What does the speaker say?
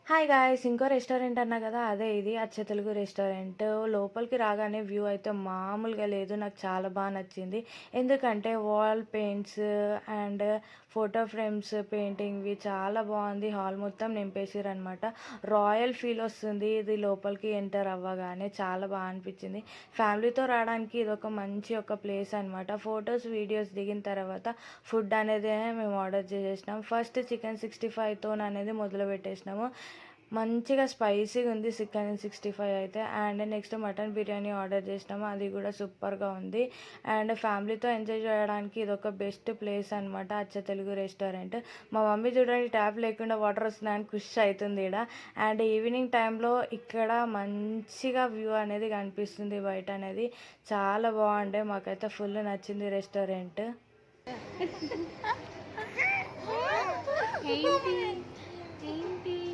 Hi guys! ఇంకో restaurant అన్నా గదా! అదే ఇది అచ్చ తెలుగు రెస్టారెంట్. లోపలికి రాగానే వ్యూ అయితే మామూలుగా లేదు. నాకు చాలా నచ్చింది. ఎందుకంటే wall paints and photo frames పెయింటింగ్‌వి చాలా బావుంది. హాల్ మొత్తం నింపేసిర్రనమాట. రాయల్ ఫీల్ వస్తుంది. ఇది లోపలికి ఎంటర్ అవ్వగానే చాలా అనిపించింది. ఫ్యామిలీతో రావడానికి ఇదొక మంచి ఒక ప్లేస్ అనమాట. ఫోటోస్, వీడియోస్ దిగిన తర్వాత ఫుడ్ అనేది మేము ఆర్డర్ చేసేసినాం. ఫస్ట్ చికెన్ 65 అనేది మొదలుపెట్టేసినాము. మంచిగా స్పైసీగా ఉంది చికెన్ 65 అయితే. And next mutton biryani order చేసినాము. అది కూడా సూపర్గా ఉంది. అండ్ ఫ్యామిలీతో ఎంజాయ్ చేయడానికి ఇదొక బెస్ట్ ప్లేస్ అనమాట అచ్చ తెలుగు రెస్టారెంట్. మా మమ్మీ చూడండి ట్యాప్ లేకుండా వాటర్ వస్తున్నాయని ఖుషి అవుతుంది ఇక్కడ. అండ్ ఈవినింగ్ టైంలో ఇక్కడ మంచిగా వ్యూ అనేది కనిపిస్తుంది బయట అనేది. చాలా బాగుండే, మాకైతే ఫుల్ నచ్చింది రెస్టారెంట్. ఏంటి